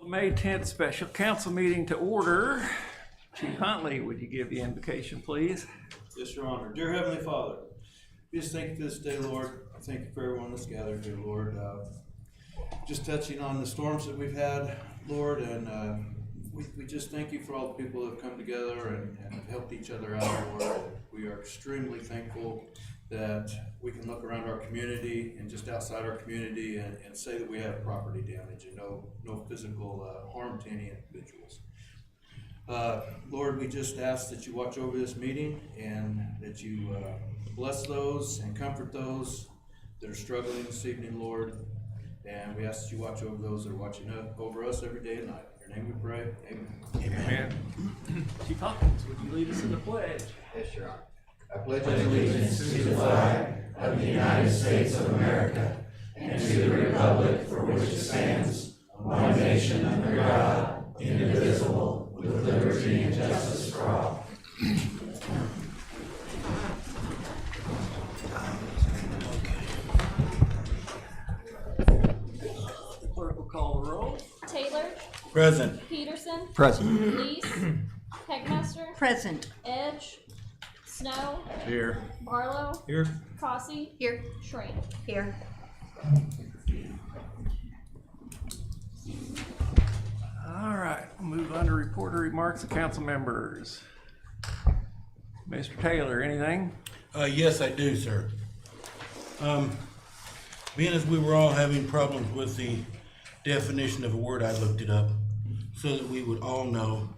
May 10th special council meeting to order. Chief Huntley, would you give the invocation, please? Yes, Your Honor. Dear Heavenly Father, we just thank you for this day, Lord. I thank you for everyone that's gathered here, Lord. Just touching on the storms that we've had, Lord, and we just thank you for all the people that have come together and have helped each other out, Lord. We are extremely thankful that we can look around our community and just outside our community and say that we have property damage and no physical harm to any individuals. Lord, we just ask that you watch over this meeting and that you bless those and comfort those that are struggling this evening, Lord. And we ask that you watch over those that are watching over us every day and night. In your name we pray. Amen. Amen. Chief Hawkins, would you lead us in the pledge? Yes, Your Honor. I pledge allegiance to the flag of the United States of America and to the republic for which it stands, one nation under God, indivisible, with liberty and justice for all. The clerk will call the roll. Taylor, Present. Peterson, Present. Lees, Heckmaster, Present. Edge, Snow, Here. Barlow, Here. Cossey, Here. Shrink. Here. All right, we'll move on to reporter remarks of council members. Mr. Taylor, anything? Yes, I do, sir. Being as we were all having problems with the definition of a word, I looked it up so that we would all know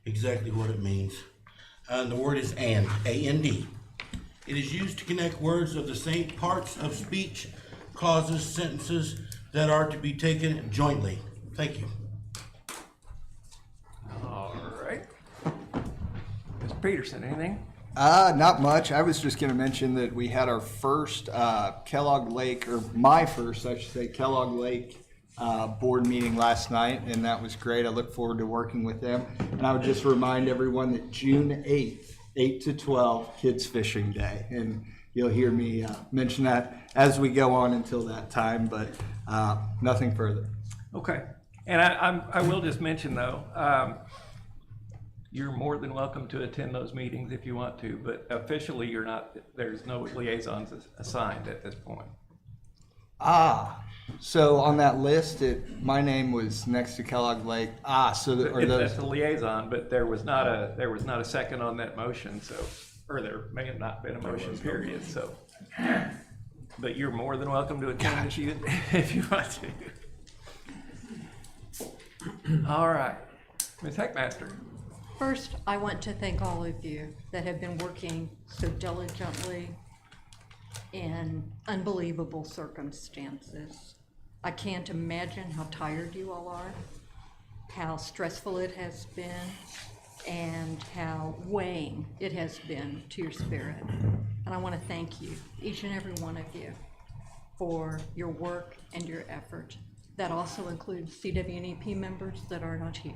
exactly what it means. And the word is and, A-N-D. It is used to connect words of the same parts of speech, clauses, sentences that are to be taken jointly. Thank you. All right. Mr. Peterson, anything? Not much. I was just going to mention that we had our first Kellogg Lake, or my first, I should say, Kellogg Lake board meeting last night, and that was great. I look forward to working with them. And I would just remind everyone that June 8th, 8 to 12, Kids Fishing Day. And you'll hear me mention that as we go on until that time, but nothing further. Okay. And I will just mention, though, you're more than welcome to attend those meetings if you want to, but officially you're not, there's no liaisons assigned at this point. So on that list, my name was next to Kellogg Lake. So are those? That's a liaison, but there was not a second on that motion, so, or there may have not been a motion period, so. But you're more than welcome to attend if you want to. All right, Ms. Heckmaster. First, I want to thank all of you that have been working so diligently in unbelievable circumstances. I can't imagine how tired you all are, how stressful it has been, and how weighing it has been to your spirit. And I want to thank you, each and every one of you, for your work and your effort. That also includes CWNEP members that are not here.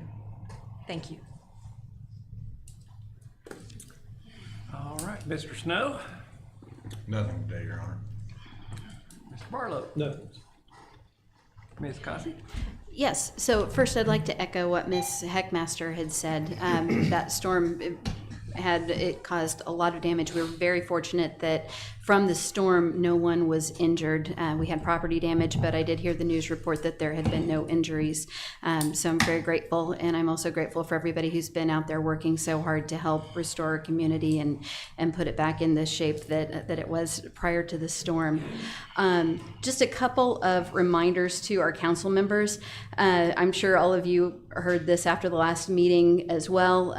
Thank you. All right, Mr. Snow. Nothing today, Your Honor. Mr. Barlow. Nothing. Ms. Cossey. Yes, so first I'd like to echo what Ms. Heckmaster had said. That storm it caused a lot of damage. We were very fortunate that from the storm no one was injured. We had property damage, but I did hear the news report that there had been no injuries. So I'm very grateful, and I'm also grateful for everybody who's been out there working so hard to help restore our community and put it back in the shape that it was prior to the storm. Just a couple of reminders to our council members. I'm sure all of you heard this after the last meeting as well.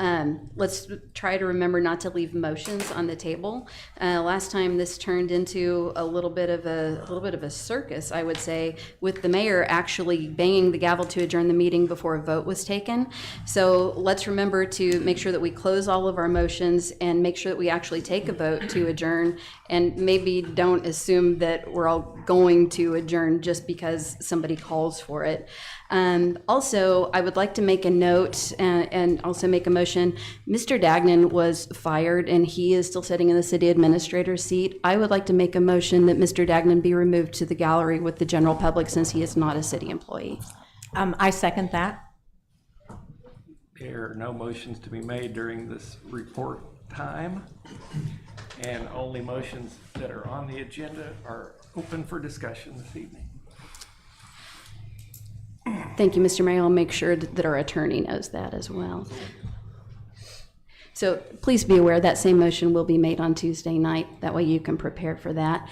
Let's try to remember not to leave motions on the table. Last time this turned into a little bit of a circus, I would say, with the mayor actually banging the gavel to adjourn the meeting before a vote was taken. So let's remember to make sure that we close all of our motions and make sure that we actually take a vote to adjourn, and maybe don't assume that we're all going to adjourn just because somebody calls for it. Also, I would like to make a note and also make a motion. Mr. Dagnan was fired and he is still sitting in the city administrator's seat. I would like to make a motion that Mr. Dagnan be removed to the gallery with the general public since he is not a city employee. I second that. There are no motions to be made during this report time, and only motions that are on the agenda are open for discussion this evening. Thank you, Mr. Mayor. I'll make sure that our attorney knows that as well. So please be aware that same motion will be made on Tuesday night. That way you can prepare for that.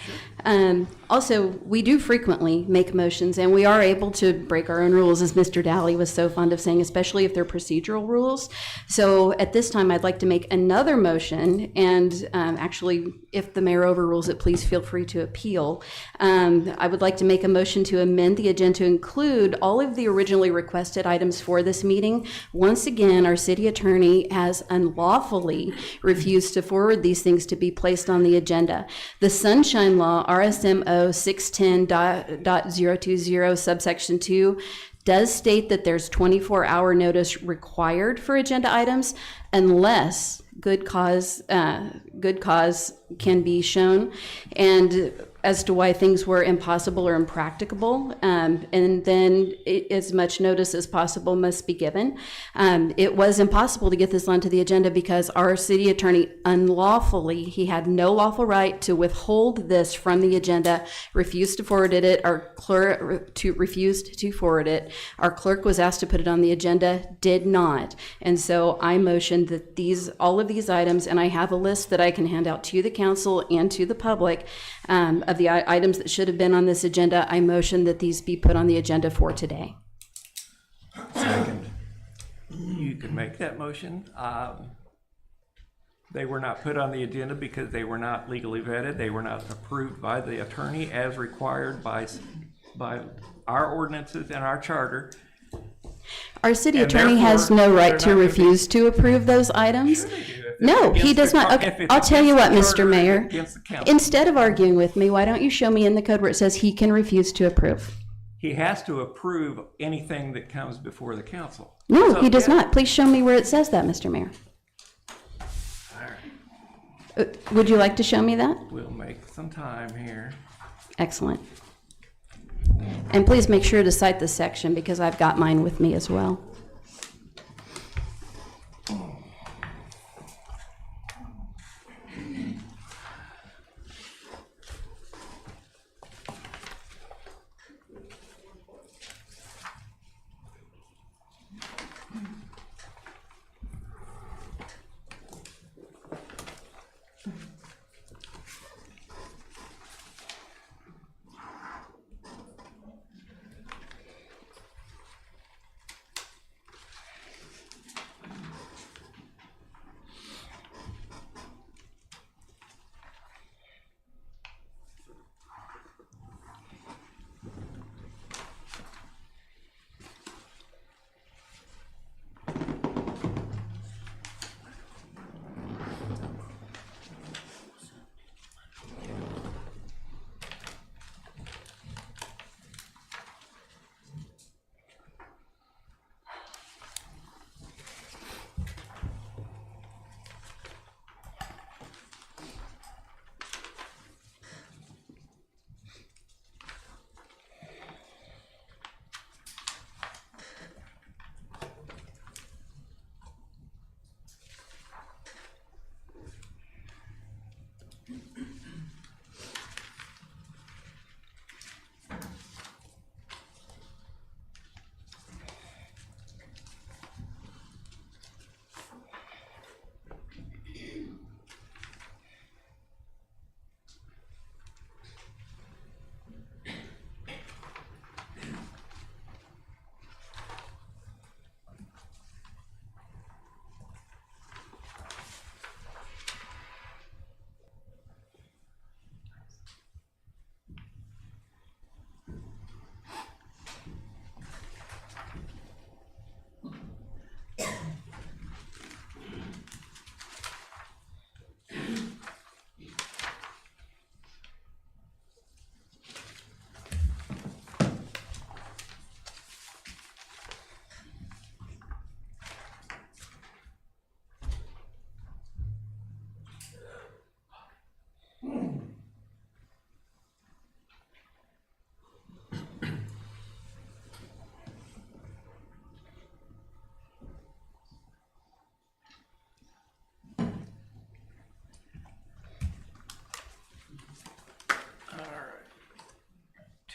Also, we do frequently make motions, and we are able to break our own rules, as Mr. Dowley was so fond of saying, especially if they're procedural rules. So at this time, I'd like to make another motion, and actually, if the mayor overrules it, please feel free to appeal. I would like to make a motion to amend the agenda to include all of the originally requested items for this meeting. Once again, our city attorney has unlawfully refused to forward these things to be placed on the agenda. The Sunshine Law, RSMO 610.020 subsection 2, does state that there's 24-hour notice required for agenda items unless good cause can be shown, and as to why things were impossible or impracticable, and then as much notice as possible must be given. It was impossible to get this onto the agenda because our city attorney unlawfully, he had no lawful right to withhold this from the agenda, refused to forward it. Our clerk refused to forward it. Our clerk was asked to put it on the agenda, did not. And so I motioned that all of these items, and I have a list that I can hand out to the council and to the public of the items that should have been on this agenda. I motion that these be put on the agenda for today. Second. You can make that motion. They were not put on the agenda because they were not legally vetted. They were not approved by the attorney as required by our ordinances and our charter. Our city And attorney has therefore, no right they're to not gonna refuse to approve those items. Sure they do. If it's No, he against does the not. co- Okay, if it's I'll tell you what, against the Mr. charter, Mayor. against the council. Instead of arguing with me, why don't you show me in the code where it says he can refuse to approve? He has to approve anything that comes before the council. No, So, he does yeah. not. Please show me where it says that, Mr. Mayor. Would you like to show me that? We'll make some time here. Excellent. And please make sure to cite the section because I've got mine with me as well.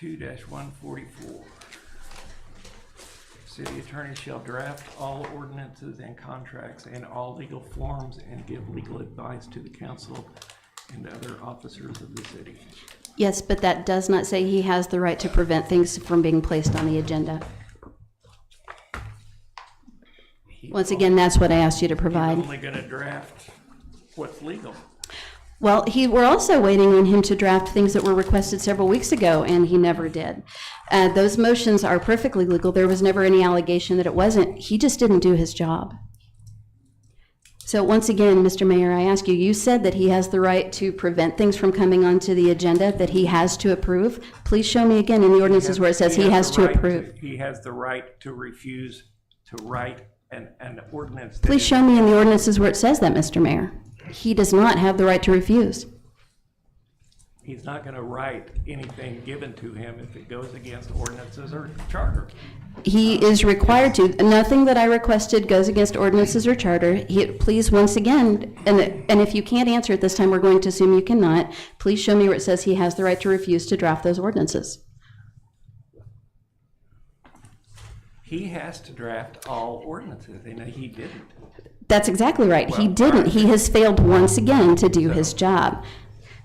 2-144. City attorney shall draft all ordinances and contracts and all legal forms and give legal advice to the council and other officers of the city. Yes, but that does not say he has the right to prevent things from being placed on the agenda. Once again, that's what I asked you to He's provide. only gonna draft what's legal. Well, we're also waiting on him to draft things that were requested several weeks ago, and he never did. Those motions are perfectly legal. There was never any allegation that it wasn't. He just didn't do his job. So once again, Mr. Mayor, I ask you, you said that he has the right to prevent things from coming onto the agenda, that he has to approve. Please show me again in the ordinances where it says he has the to right approve. He has the right to refuse to write an ordinance. that Please is- show me in the ordinances where it says that, Mr. Mayor. He does not have the right to refuse. He's not gonna write anything given to him if it goes against ordinances or charter. He is required to. Nothing that I requested goes against ordinances or charter. Please, once again, and if you can't answer at this time, we're going to assume you cannot, please show me where it says he has the right to refuse to draft those ordinances. He has to draft all ordinances, and he didn't. That's exactly right. He Well, didn't. He has failed once again to do his job.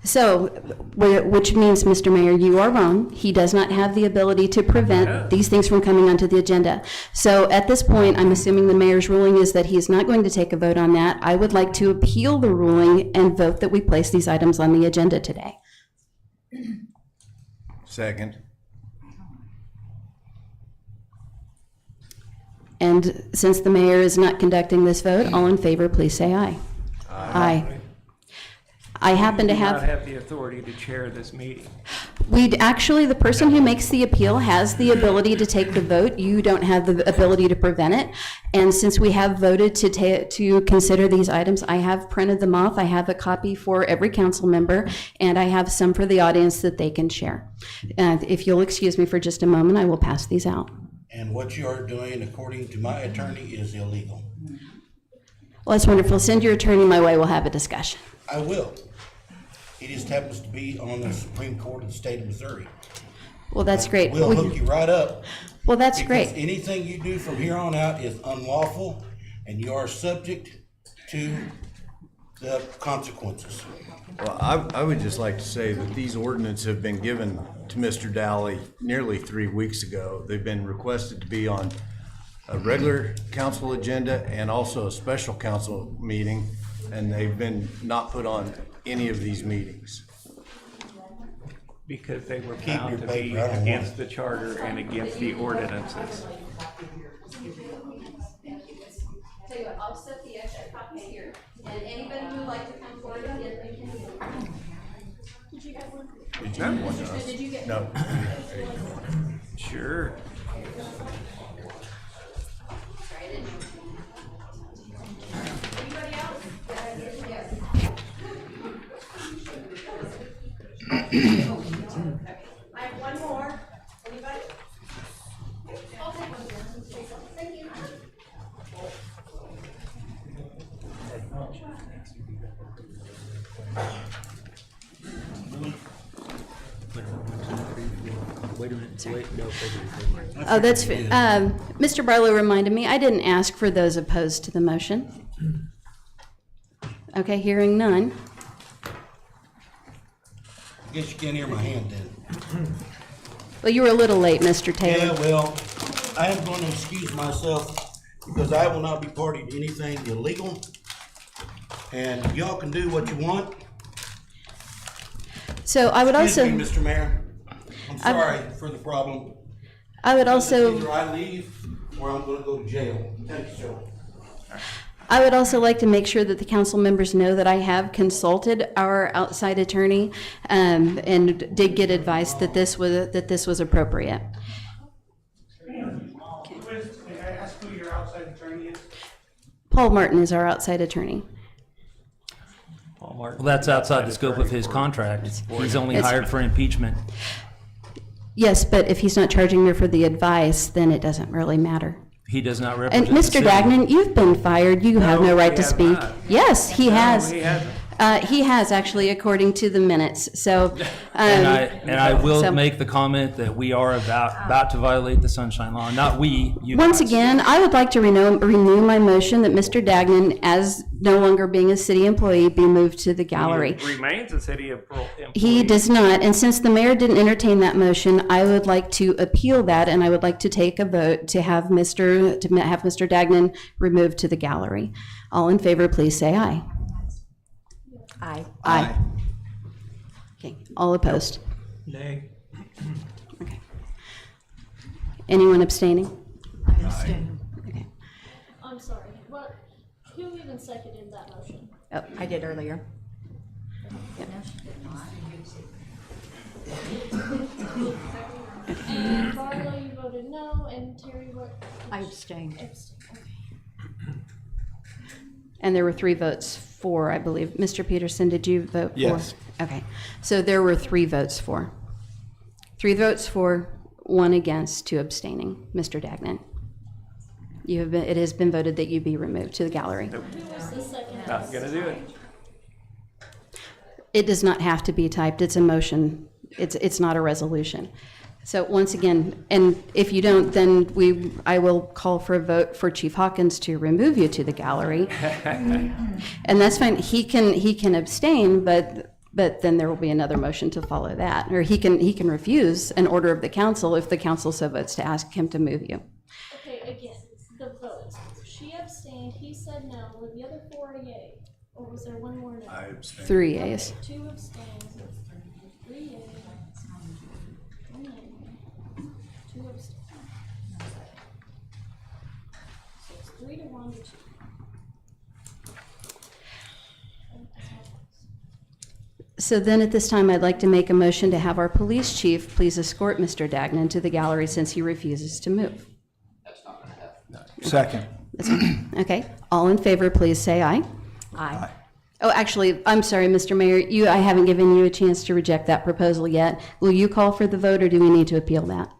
So, which means, Mr. Mayor, you are wrong. He does not have the ability to prevent these things from coming onto the agenda. So at this point, I'm assuming the mayor's ruling is that he is not going to take a vote on that. I would like to appeal the ruling and vote that we place these items on the agenda today. Second. And since the mayor is not conducting this vote, all in favor, please say aye. Aye. I happen to You do not have, have the authority to chair this meeting. actually, the person who makes the appeal has the ability to take the vote. You don't have the ability to prevent it. And since we have voted to consider these items, I have printed them off. I have a copy for every council member, and I have some for the audience that they can share. If you'll excuse me for just a moment, I will pass these out. And what you are doing, according to my attorney, is illegal. Well, that's wonderful. Send your attorney my way. We'll have a discussion. I will. He just happens to be on the Supreme Court of the state of Missouri. Well, that's great. We'll hook you right up. Well, that's Because great. anything you do from here on out is unlawful, and you are subject to the consequences. Well, I would just like to say that these ordinances have been given to Mr. Dowley nearly 3 weeks ago. They've been requested to be on a regular council agenda and also a special council meeting, and they've been not put on any of these meetings. Because they were Keep found your to be paper, I don't want against the charter and against the ordinances. Tell you what, I'll set the extra copies here, and anybody who would like to come forward and get them can. Did you get one? Did you get one, Josh? Did you get? No. Sure. Anybody else? I have one more. Anybody? I'll take one. Thank you. Wait a minute, wait, no, Oh, that's, Mr. Barlow reminded me, I didn't ask for those opposed to the motion. Okay, hearing none. I guess you can't hear my hand then. Well, you were a little late, Mr. Yeah, Taylor. well, I am going to excuse myself because I will not be party to anything illegal. And y'all can do what you want. So I would also, Excuse me, Mr. Mayor. I'm sorry for the problem. I would also. Either I leave or I'm gonna go to jail. Thank you, sir. I would also like to make sure that the council members know that I have consulted our outside attorney, and did get advice that this was appropriate. May I ask who your outside attorney is? Paul Martin is our outside attorney. Paul Martin. Well, that's outside the scope of his contract. He's only It's- hired for impeachment. Yes, but if he's not charging me for the advice, then it doesn't really matter. He does not And represent the Mr. city. Dagnan, you've been fired. You have no right he to has speak. not. Yes, he No, has. he hasn't. He has actually, according to the minutes, so. And I will so- make the comment that we are about to violate the Sunshine Law, not we, you Once guys. again, I would like to renew my motion that Mr. Dagnan, as no longer being a city employee, be moved to the gallery. He remains a city employee. He does not, and since the mayor didn't entertain that motion, I would like to appeal that, and I would like to take a vote to have Mr. Dagnan removed to the gallery. All in favor, please say aye. Aye. Aye. Okay, all opposed? Nay. Okay. Anyone abstaining? Abstain. Okay. I'm sorry, what, who even seconded that motion? Oh, I did earlier. And Barlow, you voted no, and Terry, what? I abstained. Okay. And there were 3 votes for, I believe. Mr. Peterson, did you vote for? Yes. Okay, so there were 3 votes for. 3 votes for, 1 against, 2 abstaining. Mr. Dagnan. It has been voted that you be removed to the gallery. Who was the second? Not gonna do it. It does not have to be typed, it's a motion, it's not a resolution. So once again, and if you don't, then I will call for a vote for Chief Hawkins to remove you to the gallery. And that's fine, he can abstain, but then there will be another motion to follow that. Or he can refuse an order of the council if the council so votes to ask him to move you. Okay, again, the votes. She abstained, he said no, were the other 4 a yay? Or was there one more no? I abstain. 3 yeas. 2 abstained, 3 yay. 1 nay. 2 abstained. So it's 3 to 1 to 2. So then at this time, I'd like to make a motion to have our police chief please escort Mr. Dagnan to the gallery since he refuses to move. Second. Okay, all in favor, please say aye. Aye. Oh, actually, I'm sorry, Mr. Mayor, I haven't given you a chance to reject that proposal yet. Will you call for the vote, or do we need to appeal that?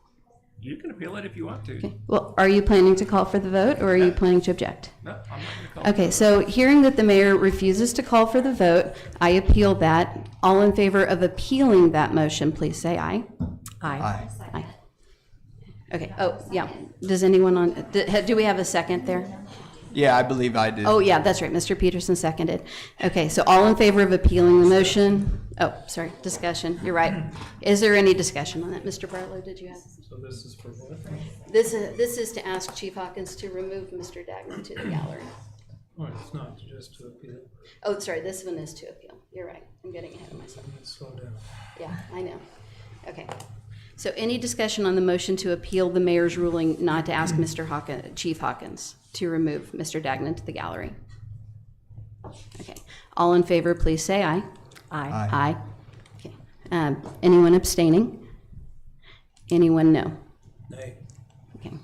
You can appeal it if you want to. Okay. Well, are you planning to call for the vote, or are you planning to object? No, I'm not gonna call. Okay, so hearing that the mayor refuses to call for the vote, I appeal that. All in favor of appealing that motion, please say aye. Aye. Aye. Okay, oh, yeah. Does anyone do we have a second there? Yeah, I believe I did. Oh, yeah, that's right. Mr. Peterson seconded. Okay, so all in favor of appealing the motion? Oh, sorry, discussion. You're right. Is there any discussion on that? Mr. Barlow, did you have? So this is for what? This is to ask Chief Hawkins to remove Mr. Dagnan to the gallery. Oh, it's not just to appeal. Oh, sorry, this one is to appeal. You're right. I'm getting ahead of myself. Let's slow down. Yeah, I know. Okay. So any discussion on the motion to appeal the mayor's ruling not to ask Chief Hawkins to remove Mr. Dagnan to the gallery? Okay. All in favor, please say aye. Aye. Aye. Okay. Anyone abstaining? Anyone no? Nay. Okay.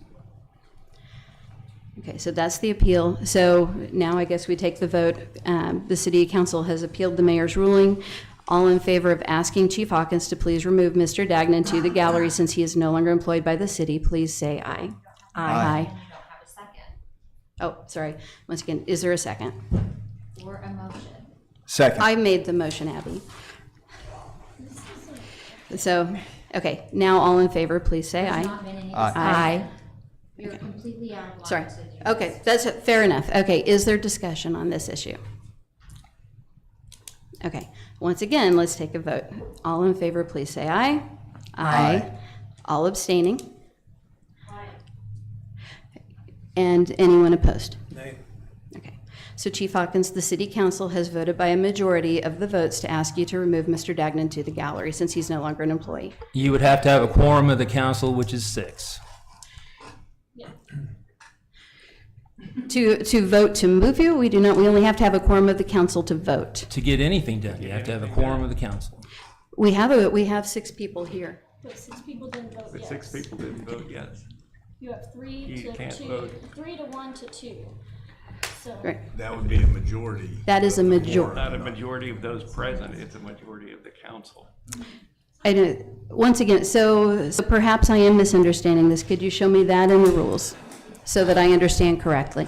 Okay, so that's the appeal. So now I guess we take the vote. The city council has appealed the mayor's ruling. All in favor of asking Chief Hawkins to please remove Mr. Dagnan to the gallery since he is no longer employed by the city, please say aye. Aye. Oh, sorry. Once again, is there a second? Or a motion. Second. I made the motion, Abby. So, okay, now all in favor, please say aye. Aye. You're completely out of line. Sorry. Okay, that's fair enough. Okay, is there discussion on this issue? Okay, once again, let's take a vote. All in favor, please say aye. Aye. All abstaining? Aye. And anyone opposed? Nay. Okay. So Chief Hawkins, the city council has voted by a majority of the votes to ask you to remove Mr. Dagnan to the gallery since he's no longer an employee. You would have to have a quorum of the council, which is 6. Yeah. To vote to move you, we only have to have a quorum of the council to vote. To get anything done, you have to have a quorum of the council. We have 6 people here. But 6 people didn't vote But yes. 6 people didn't vote yes. You have 3 You to can't 2, vote. 3 to 1 to 2. So. Right. That would be a majority. That is a majority. Not a majority of those present, it's a majority of the council. I don't, once again, so perhaps I am misunderstanding this. Could you show me that in the rules so that I understand correctly?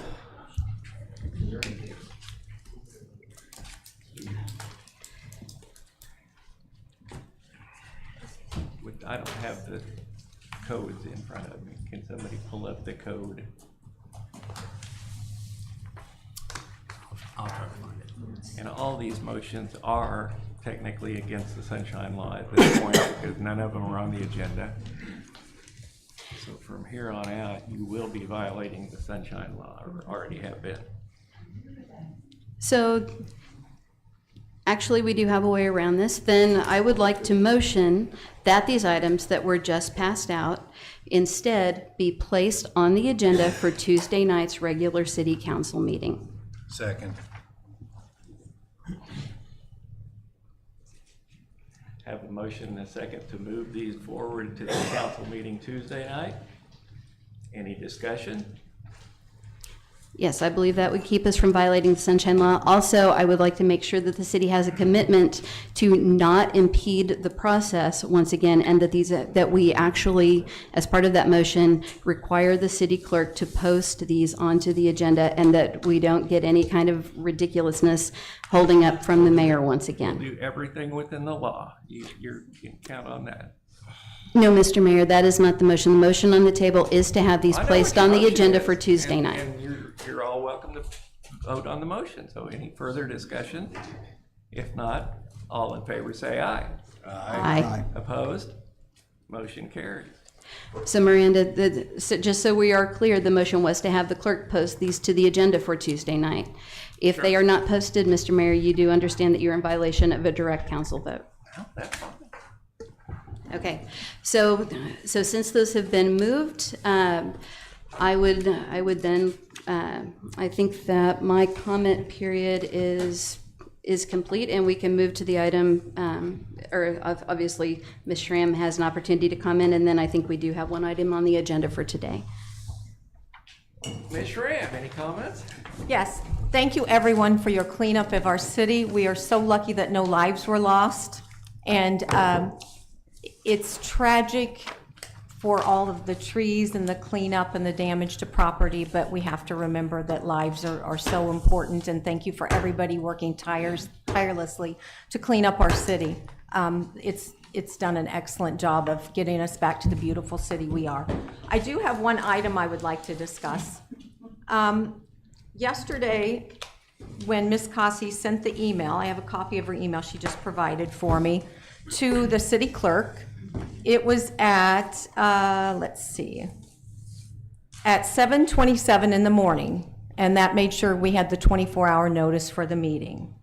I don't have the codes in front of me. Can somebody pull up the code? I'll try to find it. And all these motions are technically against the sunshine law at this point because none of them are on the agenda. So from here on out, you will be violating the sunshine law, or already have been. So, actually, we do have a way around this. Then I would like to motion that these items that were just passed out instead be placed on the agenda for Tuesday night's regular city council meeting. Second. Have a motion and a second to move these forward to the council meeting Tuesday night. Any discussion? Yes, I believe that would keep us from violating the sunshine law. Also, I would like to make sure that the city has a commitment to not impede the process once again, and that we actually, as part of that motion, require the city clerk to post these onto the agenda, and that we don't get any kind of ridiculousness holding up from the mayor once again. Do everything within the law. You can count on that. No, Mr. Mayor, that is not the motion. The motion on the table is to have these I know placed what on your the motion agenda is, for Tuesday and- night. And you're all welcome to vote on the motion. So any further discussion? If not, all in favor say aye. Aye. Opposed? Motion carries. So Miranda, just so we are clear, the motion was to have the clerk post these to the agenda for Tuesday night. If they are not posted, Mr. Mayor, you do understand that you're in violation of a direct council vote. Well, that's fine. Okay, so since those have been moved, I would then, I think that my comment period is complete, and we can move to the item, obviously, Ms. Schramm has an opportunity to comment, and then I think we do have one item on the agenda for today. Ms. Schramm, any comments? Yes, thank you everyone for your cleanup of our city. We are so lucky that no lives were lost. And it's tragic for all of the trees and the cleanup and the damage to property, but we have to remember that lives are so important, and thank you for everybody working tirelessly to clean up our city. It's done an excellent job of getting us back to the beautiful city we are. I do have one item I would like to discuss. Yesterday, when Ms. Cossey sent the email, I have a copy of her email she just provided for me, to the city clerk. It was at, let's see, at 7:27 in the morning, and that made sure we had the 24-hour notice for the meeting.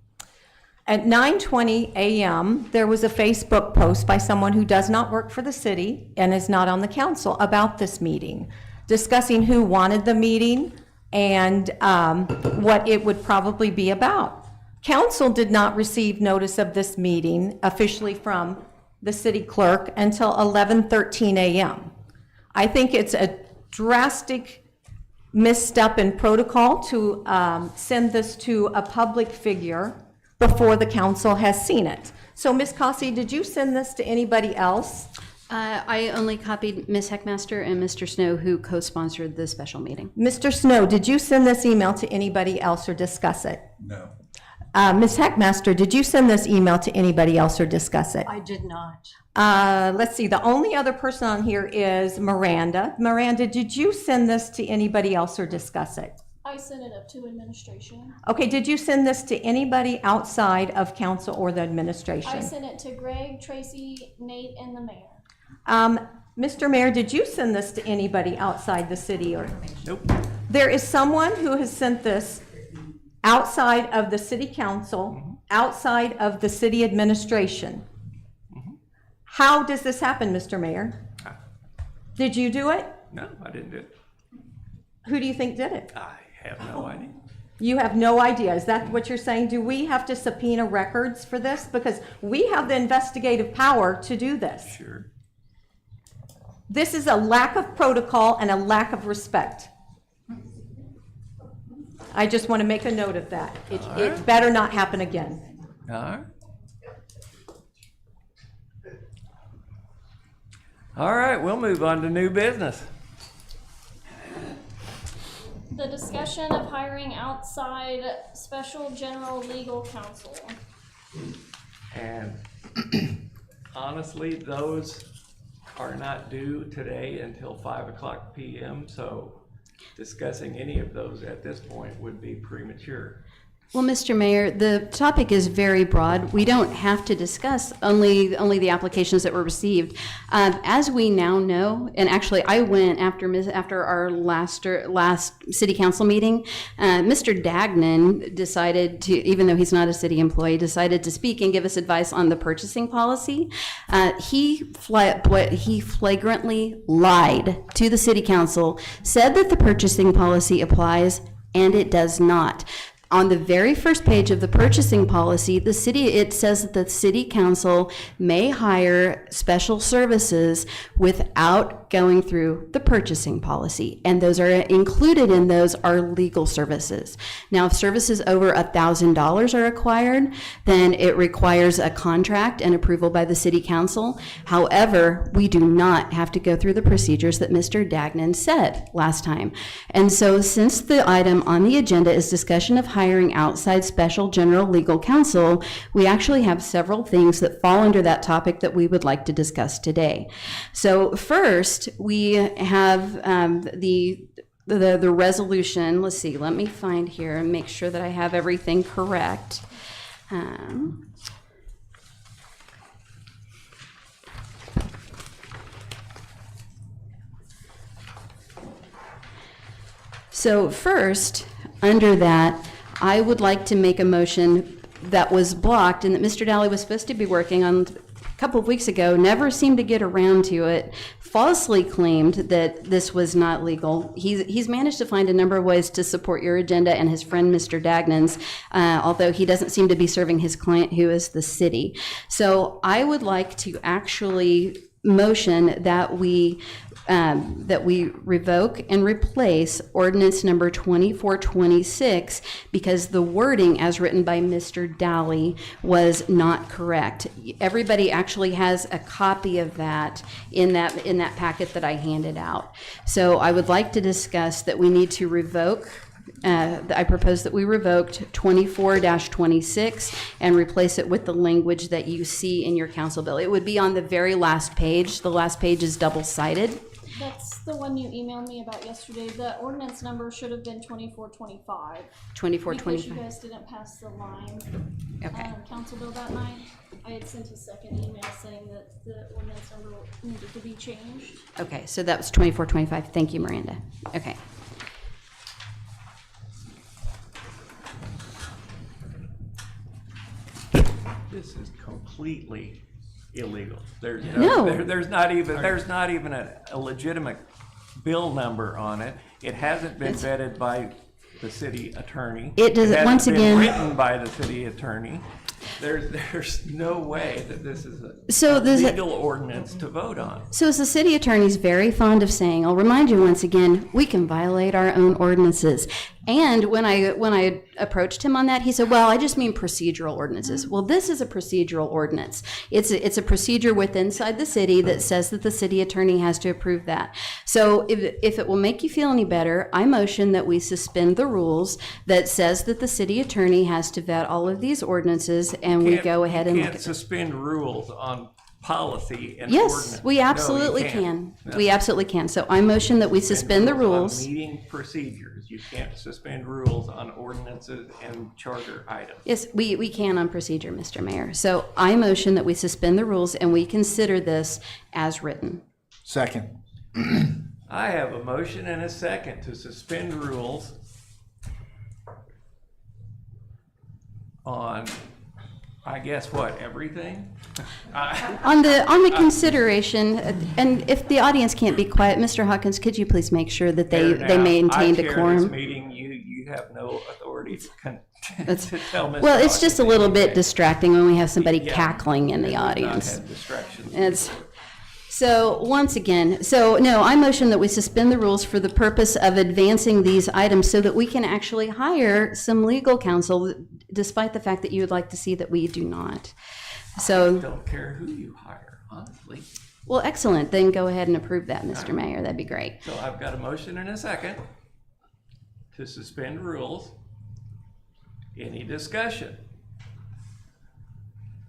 At 9:20 a.m., there was a Facebook post by someone who does not work for the city and is not on the council about this meeting, discussing who wanted the meeting and what it would probably be about. Council did not receive notice of this meeting officially from the city clerk until 11:13 a.m. I think it's a drastic misstep in protocol to send this to a public figure before the council has seen it. So Ms. Cossey, did you send this to anybody else? I only copied Ms. Heckmaster and Mr. Snow, who co-sponsored the special meeting. Mr. Snow, did you send this email to anybody else or discuss it? No. Ms. Heckmaster, did you send this email to anybody else or discuss it? I did not. Let's see, the only other person on here is Miranda. Miranda, did you send this to anybody else or discuss it? I sent it up to administration. Okay, did you send this to anybody outside of council or the administration? I sent it to Greg, Tracy, Nate, and the mayor. Mr. Mayor, did you send this to anybody outside the city or? Nope. There is someone who has sent this outside of the city council, outside of the city administration. How does this happen, Mr. Mayor? Did you do it? No, I didn't do it. Who do you think did it? I have no idea. You have no idea. Is that what you're saying? Do we have to subpoena records for this? Because we have the investigative power to do this. Sure. This is a lack of protocol and a lack of respect. I just want to make a note of that. It better not happen again. All right. All right, we'll move on to new business. The discussion of hiring outside special general legal counsel. And honestly, those are not due today until 5:00 PM, so discussing any of those at this point would be premature. Well, Mr. Mayor, the topic is very broad. We don't have to discuss only the applications that were received. As we now know, and actually I went after our last city council meeting, Mr. Dagnan decided to, even though he's not a city employee, decided to speak and give us advice on the purchasing policy. He flagrantly lied to the city council, said that the purchasing policy applies, and it does not. On the very first page of the purchasing policy, it says that the city council may hire special services without going through the purchasing policy. And those are included in those are legal services. Now, if services over $1,000 are required, then it requires a contract and approval by the city council. However, we do not have to go through the procedures that Mr. Dagnan said last time. And so since the item on the agenda is discussion of hiring outside special general legal counsel, we actually have several things that fall under that topic that we would like to discuss today. So first, we have the resolution. Let's see, let me find here and make sure that I have everything correct. So first, under that, I would like to make a motion that was blocked and that Mr. Daly was supposed to be working on a couple of weeks ago, never seemed to get around to it, falsely claimed that this was not legal. He's managed to find a number of ways to support your agenda and his friend Mr. Dagnan's, although he doesn't seem to be serving his client, who is the city. So I would like to actually motion that we revoke and replace ordinance number 2426 because the wording as written by Mr. Daly was not correct. Everybody actually has a copy of that in that packet that I handed out. So I would like to discuss that we need to revoke. I propose that we revoked 24-26 and replace it with the language that you see in your council bill. It would be on the very last page. The last page is double-sided. That's the one you emailed me about yesterday. The ordinance number should have been 2425. 2425. Because you guys didn't pass the line. Okay. Council bill that night. I had sent a second email saying that the ordinance number needed to be changed. Okay, so that was 2425. Thank you, Miranda. Okay. This is completely illegal. There's No. there's not even a legitimate bill number on it. It hasn't been vetted by the city attorney. It does- hasn't once been again- written by the city attorney. There's no way that this is So a there's a- legal ordinance to vote on. So as the city attorney is very fond of saying, I'll remind you once again, we can violate our own ordinances. And when I approached him on that, he said, well, I just mean procedural ordinances. Well, this is a procedural ordinance. It's a procedure inside the city that says that the city attorney has to approve that. So if it will make you feel any better, I motion that we suspend the rules that says that the city attorney has to vet all of these ordinances and we go ahead and You look can't at suspend rules on policy and Yes, ordinance. we No, you absolutely can't. can. No. We absolutely can. So I motion that we suspend the On rules. meeting procedures, you can't suspend rules on ordinances and charter items. Yes, we can on procedure, Mr. Mayor. So I motion that we suspend the rules and we consider this as written. Second. I have a motion and a second to suspend rules on, I guess what, everything? On the consideration, and if the audience can't be quiet, Mr. Hawkins, could you please make sure that they Now, maintain I chair decorum? this meeting, you have no authority to That's- to tell Mr. Well, it's just a Hawkins little bit anything. distracting when we have somebody Yeah. cackling in the We've not audience. had distractions. So once again, no, I motion that we suspend the rules for the purpose of advancing these items so that we can actually hire some legal counsel, despite the fact that you would like to see that we do not. So, Don't care who you hire, honestly. well, excellent. Then go ahead and approve that, Mr. Mayor. That'd be great. So I've got a motion and a second to suspend rules. Any discussion?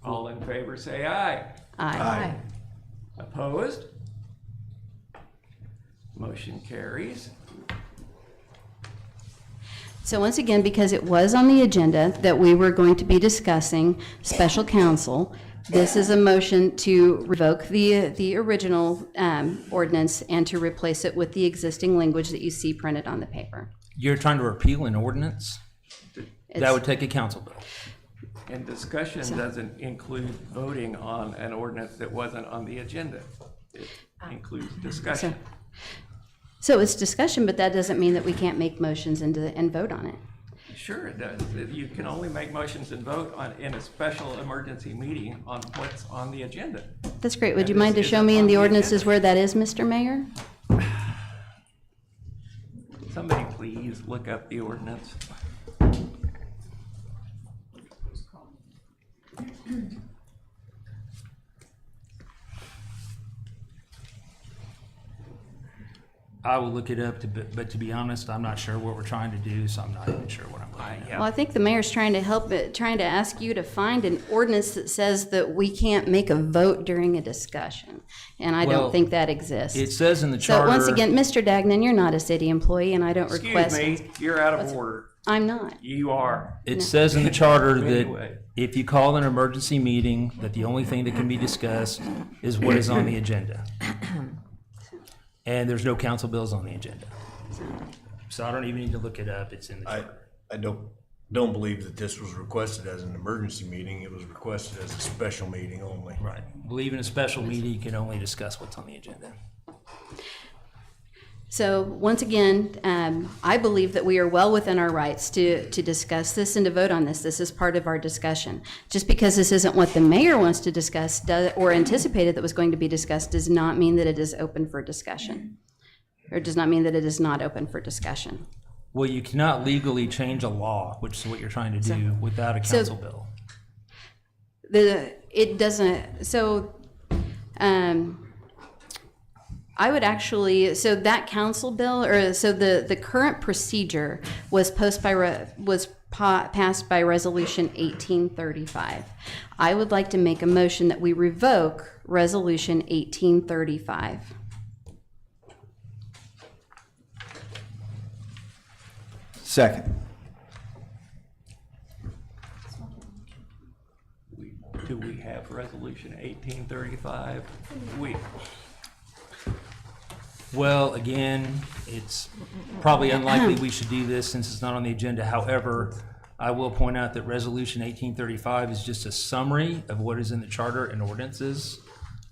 All in favor say aye. Aye. Opposed? Motion carries. So once again, because it was on the agenda that we were going to be discussing special counsel, this is a motion to revoke the original ordinance and to replace it with the existing language that you see printed on the paper. You're trying to repeal an ordinance? That It's- would take a council bill. And discussion doesn't include voting on an ordinance that wasn't on the agenda. It includes discussion. So it's discussion, but that doesn't mean that we can't make motions and vote on it. Sure it does. You can only make motions and vote on, in a special emergency meeting on what's on the agenda. That's great. Would And you this mind to show isn't me in on the the ordinances agenda. where that is, Mr. Mayor? Somebody please look up the ordinance. I will look it up, but to be honest, I'm not sure what we're trying to do, so I'm not even sure what I'm looking at. Well, I think the mayor's trying to help it, trying to ask you to find an ordinance that says that we can't make a vote during a discussion. And I Well, don't think that exists. It says in the So charter. once again, Mr. Dagnan, you're not a city employee and I don't Excuse request. me, you're out of order. I'm not. You are. It says in the charter Anyway. that if you call an emergency meeting, that the only thing that can be discussed is what is on the agenda. And there's no council bills on the agenda. So I don't even need to look it up, it's in the charter. I don't believe that this was requested as an emergency meeting. It was requested as a special meeting only. Right. Believe in a special meeting, you can only discuss what's on the agenda. So once again, I believe that we are well within our rights to discuss this and to vote on this. This is part of our discussion. Just because this isn't what the mayor wants to discuss or anticipated that was going to be discussed does not mean that it is open for discussion. Or does not mean that it is not open for discussion. Well, you cannot legally change a law, which is what you're trying to do, without a council bill. It doesn't, so, I would actually, so that council bill, or so the current procedure was passed by resolution 1835. I would like to make a motion that we revoke resolution 1835. Second. Do we have resolution 1835? Well, again, it's probably unlikely we should do this since it's not on the agenda. However, I will point out that Resolution 1835 is just a summary of what is in the charter and ordinances.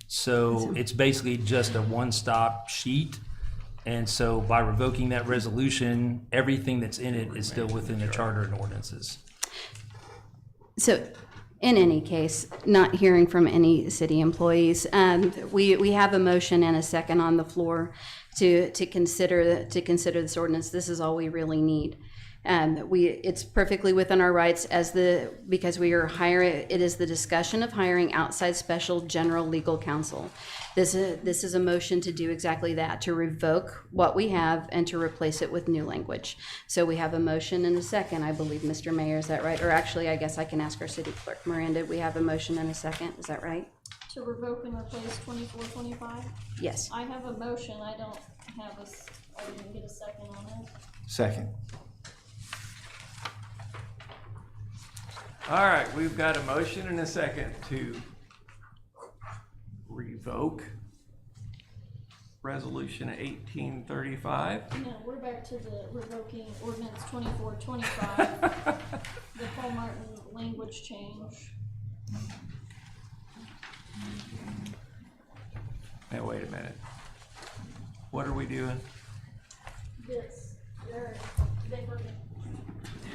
So it's basically just a one-stop sheet. And so by revoking that resolution, everything that's in it is still within the charter and ordinances. So, in any case, not hearing from any city employees, we have a motion and a second on the floor to consider this ordinance. This is all we really need. It's perfectly within our rights because we are hiring. It is the discussion of hiring outside special general legal counsel. This is a motion to do exactly that, to revoke what we have and to replace it with new language. So we have a motion and a second, I believe, Mr. Mayor, is that right? Or actually, I guess I can ask our city clerk. Miranda, we have a motion and a second, is that right? To revoke and replace 2425? Yes. I have a motion, I don't have I didn't get a second on it. Second. All right, we've got a motion and a second to revoke resolution 1835. No, we're back to the revoking ordinance 2425, the Paul Martin language change. Now, wait a minute. What are we doing? This, they were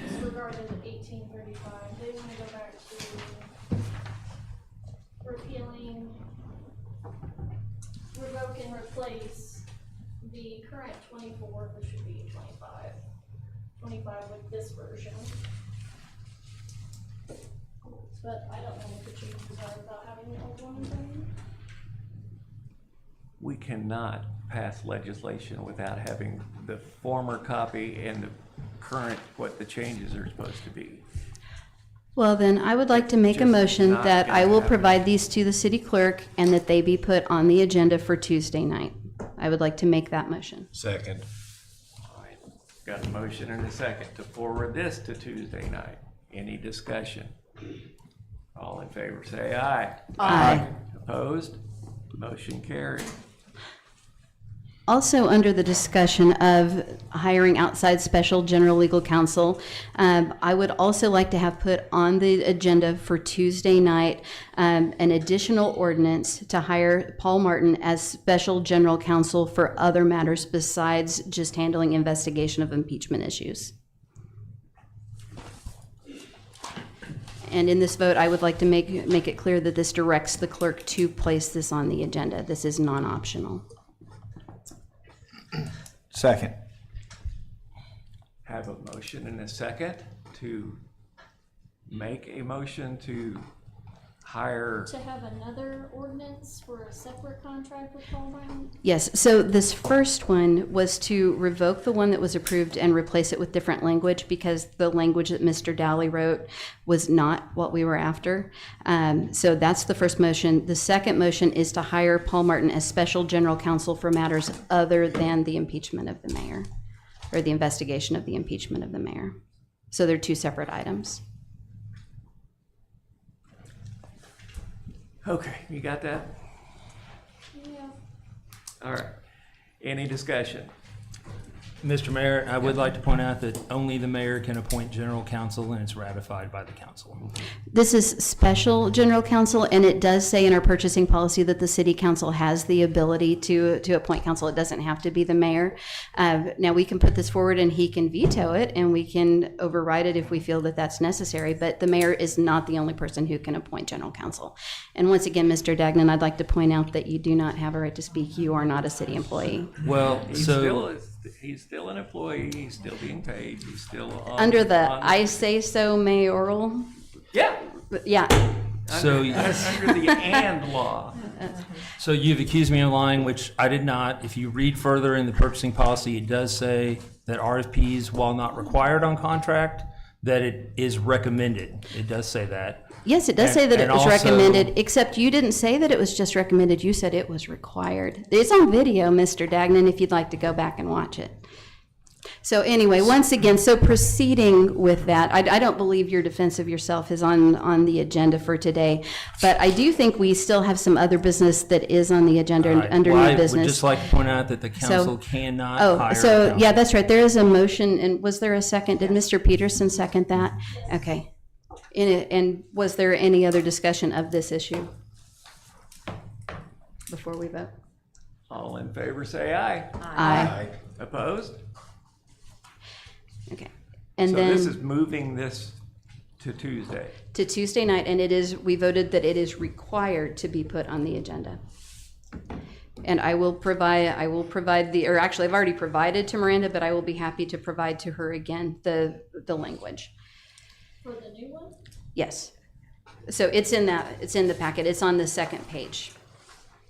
disregarded 1835. They want to go back to repealing, revoke and replace the current 24, which should be 25 with this version. But I don't know what the changes are without having the old one in there. We cannot pass legislation without having the former copy and the current, what the changes are supposed to be. Well, then, I would like to make a Just motion not that gonna I will happen. provide these to the city clerk and that they be put on the agenda for Tuesday night I would like to make that motion. Second. All right, got a motion and a second to forward this to Tuesday night. Any discussion? All in favor, say aye. Aye. Opposed? Motion carried. Also, under the discussion of hiring outside special general legal counsel, I would also like to have put on the agenda for Tuesday night an additional ordinance to hire Paul Martin as special general counsel for other matters besides just handling investigation of impeachment issues. And in this vote, I would like to make it clear that this directs the clerk to place this on the agenda. This is non-optional. Second. Have a motion and a second to make a motion to hire. To have another ordinance for a separate contract with Paul Martin? Yes, so this first one was to revoke the one that was approved and replace it with different language because the language that Mr. Dowley wrote was not what we were after. So that's the first motion. The second motion is to hire Paul Martin as special general counsel for matters other than the impeachment of the mayor or the investigation of the impeachment of the mayor. So they're two separate items. Okay, you got that? Yeah. All right. Any discussion? Mr. Mayor, I would like to point out that only the mayor can appoint general counsel and it's ratified by the council. This is special general counsel, and it does say in our purchasing policy that the city council has the ability to appoint counsel. It doesn't have to be the mayor. Now, we can put this forward and he can veto it, and we can override it if we feel that that's necessary, but the mayor is not the only person who can appoint general counsel. And once again, Mr. Dagnan, I'd like to point out that you do not have a right to speak. You are not a city employee. Well, He's still an employee, he's still being paid, he's still on. Under the on- I say so mayoral, Yeah. yeah, So- Under the and law. So you've accused me of lying, which I did not. If you read further in the purchasing policy, it does say that RFPs, while not required on contract, that it is recommended. It does say that. yes, it does say that it And was also- recommended, except you didn't say that it was just recommended, you said it was required. It's on video, Mr. Dagnan, if you'd like to go back and watch it. So anyway, once again, so proceeding with that, I don't believe your defense of yourself is on the agenda for today, but I do think we still have some other business that is on the agenda All right. under Well, new I would business. just like to point out that the council cannot hire. So, counsel. yeah, that's right, there is a motion, and was there a second? Did Mr. Peterson second that? Okay. And was there any other discussion of this issue before we vote? All in favor, say aye. Aye. Opposed? Okay. And So this then is moving this to Tuesday. to Tuesday night, and we voted that it is required to be put on the agenda. And I will provide or actually I've already provided to Miranda, but I will be happy to provide to her again the language. For the new one? Yes. So it's in the packet. It's on the second page.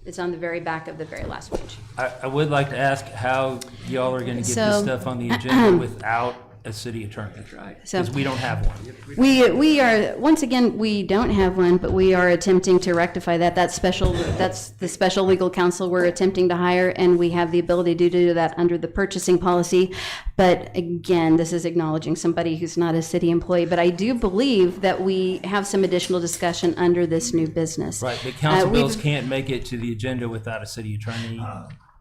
It's on the very back of the very last page. I would like to ask how y'all are gonna get So- this stuff on the agenda without a city attorney. That's right. So- Because we don't have one. We are, once again, we don't have one, but we are attempting to rectify that. That's the special legal counsel we're attempting to hire, and we have the ability to do that under the purchasing policy. But again, this is acknowledging somebody who's not a city employee, but I do believe that we have some additional discussion under this new business. Right, but council we've- bills can't make it to the agenda without a city attorney.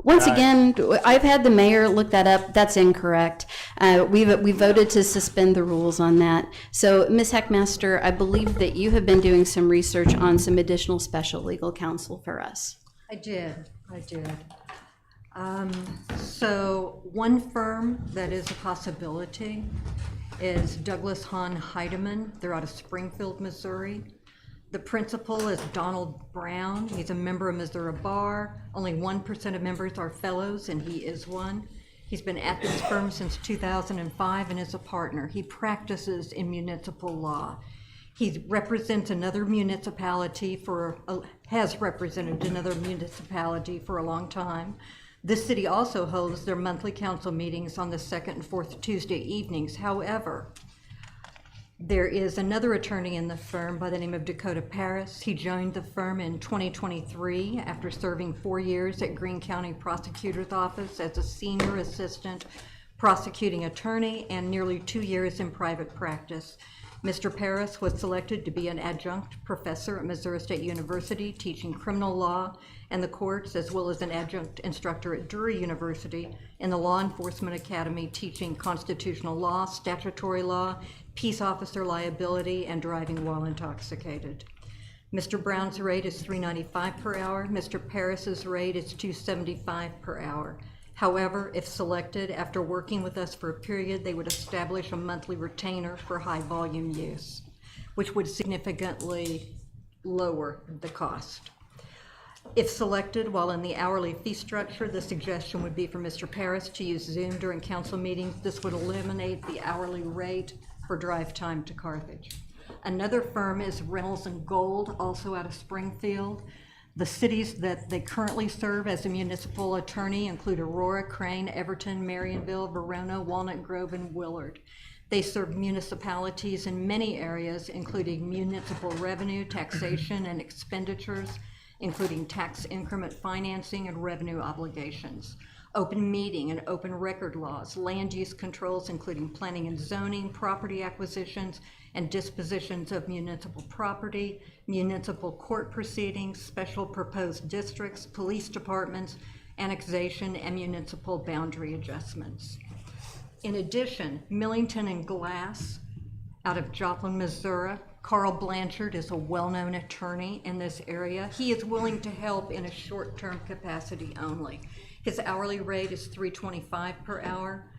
Once again, I've had the mayor look that up. That's incorrect. We voted to suspend the rules on that. So, Ms. Heckmaster, I believe that you have been doing some research on some additional special legal counsel for us. I did. So one firm that is a possibility is Douglas Hahn Heidemann. They're out of Springfield, Missouri. The principal is Donald Brown. He's a member of Missouri Bar. Only 1% of members are fellows, and he is one. He's been at this firm since 2005 and is a partner. He practices in municipal law. He represents another municipality has represented another municipality for a long time. This city also holds their monthly council meetings on the second and fourth Tuesday evenings. However, There is another attorney in the firm by the name of Dakota Paris. He joined the firm in 2023 after serving 4 years at Greene County Prosecutor's Office as a senior assistant prosecuting attorney and nearly 2 years in private practice. Mr. Paris was selected to be an adjunct professor at Missouri State University teaching criminal law and the courts, as well as an adjunct instructor at Drury University in the Law Enforcement Academy teaching constitutional law, statutory law, peace officer liability, and driving while intoxicated. Mr. Brown's rate is $3.95 per hour. Mr. Paris's rate is $2.75 per hour. However, if selected, after working with us for a period, they would establish a monthly retainer for high volume use, which would significantly lower the cost. If selected, while in the hourly fee structure, the suggestion would be for Mr. Paris to use Zoom during council meetings. This would eliminate the hourly rate for drive time to Carthage. Another firm is Reynolds and Gold, also out of Springfield. The cities that they currently serve as a municipal attorney include Aurora, Crane, Everton, Marionville, Verona, Walnut Grove, and Willard. They serve municipalities in many areas, including municipal revenue, taxation, and expenditures, including tax increment financing and revenue obligations, open meeting and open record laws, land use controls, including planning and zoning, property acquisitions, and dispositions of municipal property, municipal court proceedings, special proposed districts, police departments, annexation, and municipal boundary adjustments. In addition, Millington and Glass out of Joplin, Missouri. Carl Blanchard is a well-known attorney in this area. He is willing to help in a short-term capacity only. His hourly rate is $3.25 per hour.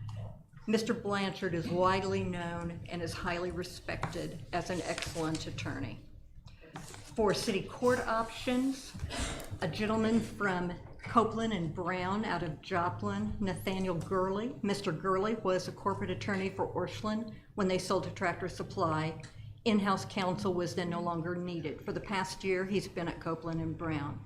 Mr. Blanchard is widely known and is highly respected as an excellent attorney. For city court options, a gentleman from Copeland and Brown out of Joplin, Nathaniel Gurley. Mr. Gurley was a corporate attorney for Orscheln when they sold to Tractor Supply. In-house counsel was then no longer needed. For the past year, he's been at Copeland and Brown.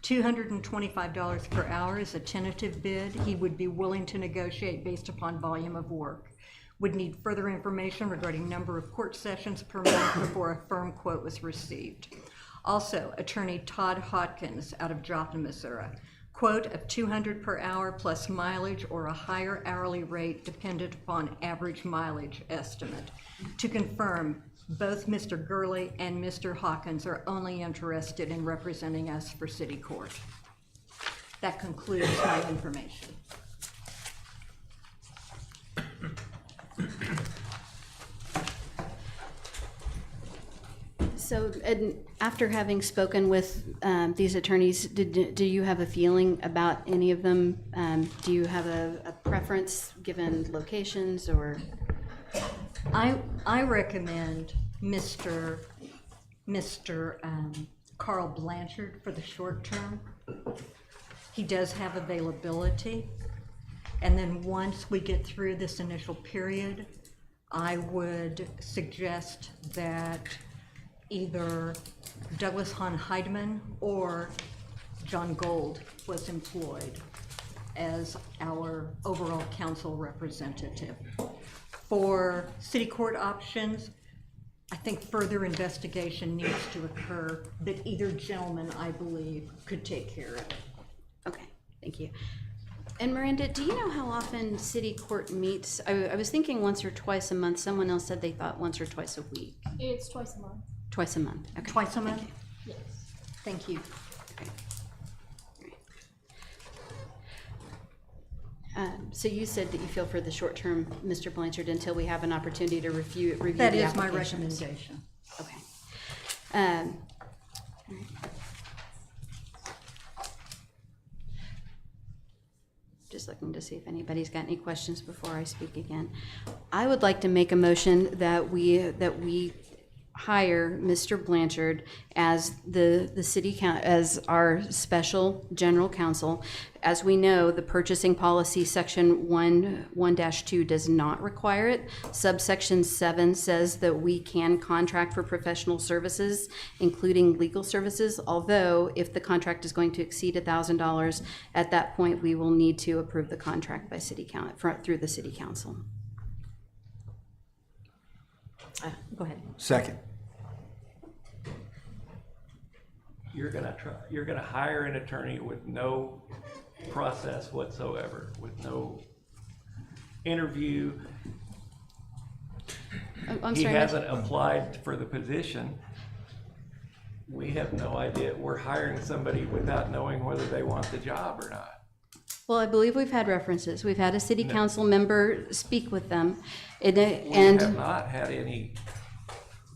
$225 per hour is a tentative bid. He would be willing to negotiate based upon volume of work. Would need further information regarding number of court sessions per month before a firm quote was received. Also, attorney Todd Hodkins out of Joplin, Missouri. Quote of $200 per hour plus mileage or a higher hourly rate dependent upon average mileage estimate. To confirm, both Mr. Gurley and Mr. Hawkins are only interested in representing us for city court. That concludes my information. So, and after having spoken with these attorneys, do you have a feeling about any of them? Do you have a preference given locations or? I recommend Mr. Carl Blanchard for the short term. He does have availability. And then once we get through this initial period, I would suggest that either Douglas Hahn Heidemann or John Gold was employed as our overall council representative. For city court options, I think further investigation needs to occur, but either gentleman, I believe, could take care of it. Okay, thank you. And Miranda, do you know how often city court meets? I was thinking once or twice a month. Someone else said they thought once or twice a week. It's twice a month. Twice a month. Okay. Twice a month? Yes. Thank you. Okay. So you said that you feel for the short term, Mr. Blanchard, until we have an opportunity to review That the is my applications. recommendation. Okay. All right. Just looking to see if anybody's got any questions before I speak again. I would like to make a motion that we hire Mr. Blanchard as the city as our special general counsel. As we know, the purchasing policy section 1-2 does not require it. Subsection 7 says that we can contract for professional services, including legal services, although if the contract is going to exceed $1,000, at that point we will need to approve the contract by through the city council. Go Go ahead. Second. You're gonna hire an attorney with no process whatsoever, with no interview. I'm He sorry. hasn't applied for the position. We have no idea. We're hiring somebody without knowing whether they want the job or not. Well, I believe we've had references. We've had a city council member speak with them. We And have not had any.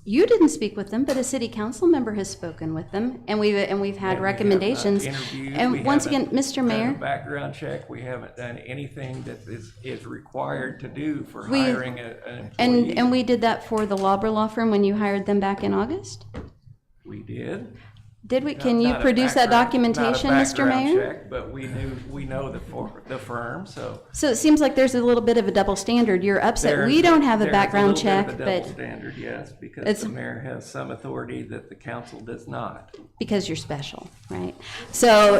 you didn't speak with them, but a city council member has spoken with them, and we've had we have not recommendations. interviewed, we And once again, haven't Mr. done a Mayor, background check. We haven't done anything that is required to do for We- hiring an employee. and we did that for the Lauber Law Firm when you hired them back in August? We did. Did we? Can you Not a produce that background- documentation, not a Mr. background Mayor? check, but we know the firm, so. So it seems like there's a little bit of a double standard. You're upset. There's- We don't have a there's background little bit check, of a double but standard, yes, because it's- the mayor has some authority that the council does not. because you're special, right? So,